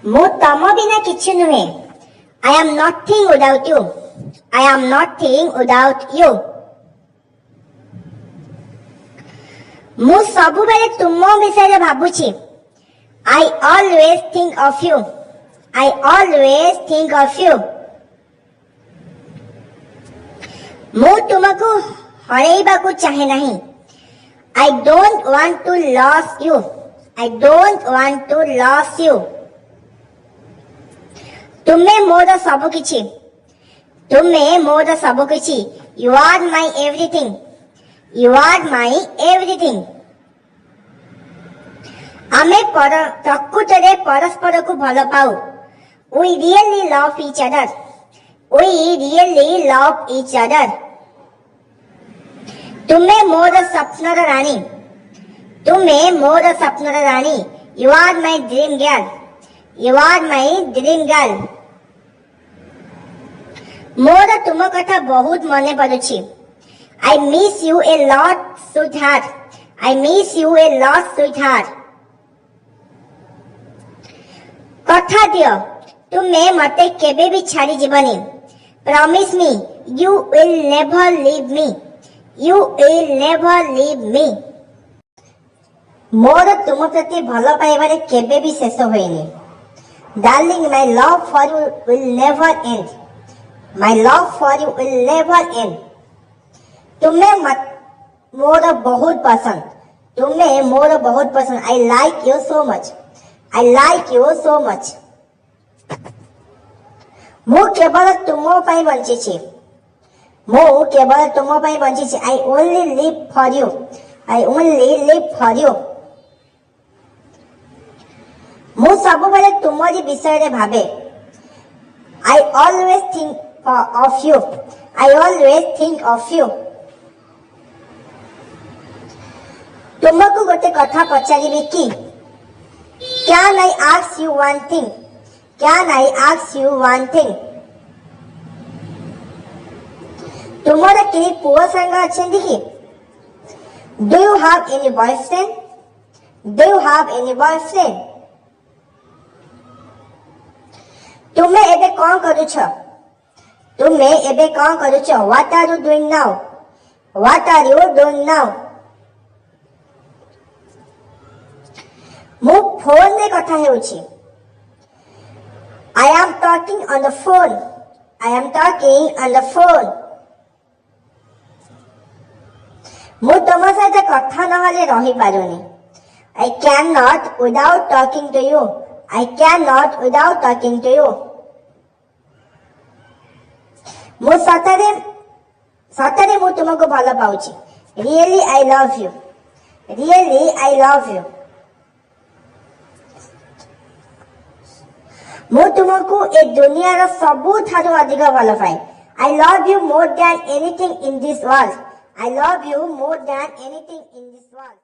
ମୁଁ ତମ ବିନା କିଛି ନୁହେଁ। I am nothing without you. I am nothing without you. ମୁଁ ସବୁବେଳେ ତୁମ ବିଷୟରେ ଭାବୁଛି। I always think of you. I always think of you. ମୁଁ ତୁମକୁ ହରେଇବାକୁ ଚାହେଁ ନାହିଁ। I don't want to lose you. I don't want to lose you. ତୁମେ ମୋର ସବୁକିଛି। ତୁମେ ମୋର ସବୁକିଛି। You are my everything. You are my everything. ଆମେ ପ୍ରକୃତରେ ପରସ୍ପରକୁ ଭଲ ପାଉ। We really love each other. We really love each other. ତୁମେ ମୋର ସ୍ୱପ୍ନର ରାଣୀ। ତୁମେ ମୋର ସ୍ୱପ୍ନର ରାଣୀ। You are my dream girl. You are my dream girl. ମୋର ତୁମ କଥା ବହୁତ ମନେ ପଡୁଛି। I miss you a lot, sweetheart. I miss you a lot, sweetheart. କଥା ଦିଅ ତୁମେ ମତେ କେବେ ବି ଛାଡି ଯିବନି। Promise me you will never leave me. You will never leave me. ମୋର ତୁମ ପ୍ରତି ଭଲ ପାଇବାରେ କେବେ ବି ଶେଷ ହୋଇନି। Darling, my love for you will never end. My love for you will never end. ତୁମେ ମୋର ବହୁତ ପସନ୍ଦ। ତୁମେ ମୋର ବହୁତ ପସନ୍ଦ। I like you so much. I like you so much. ମୁଁ କେବଳ ତୁମ ପାଇଁ ବଞ୍ଚିଛି। ମୁଁ କେବଳ ତୁମ ପାଇଁ ବଞ୍ଚିଛି। I only live for you. I only live for you. ମୁଁ ସବୁବେଳେ ତୁମରି ବିଷୟରେ ଭାବେ। I always think of you. I always think of you. ତୁମକୁ ଗୋଟେ କଥା ପଚାରିବି କି? Can I ask you one thing? Can I ask you one thing? ତୁମର କେହି ପୁଅ ସାଙ୍ଗ ଅଛନ୍ତି କି? Do you have any boyfriend? Do you have any boyfriend? ତୁମେ ଏବେ କ'ଣ କରୁଛ? ତୁମେ ଏବେ କ'ଣ କରୁଛ? What are you doing now? What are you doing now? ମୁଁ ଫୋନରେ କଥା ହେଉଛି। I am talking on the phone. I am talking on the phone. ମୁଁ ତମ ସହିତ କଥା ନହେଲେ ରହିପାରୁନି। I cannot without talking to you. I cannot without talking to you. ମୁଁ ସତରେ ମୁଁ ତୁମକୁ ଭଲ ପାଉଛି। Really I love you. Really I love you. ମୁଁ ତୁମକୁ ଏ ଦୁନିଆର ସବୁଠାରୁ ଅଧିକ ଭଲ ପାଏ। I love you more than anything in this world. I love you more than anything in this world.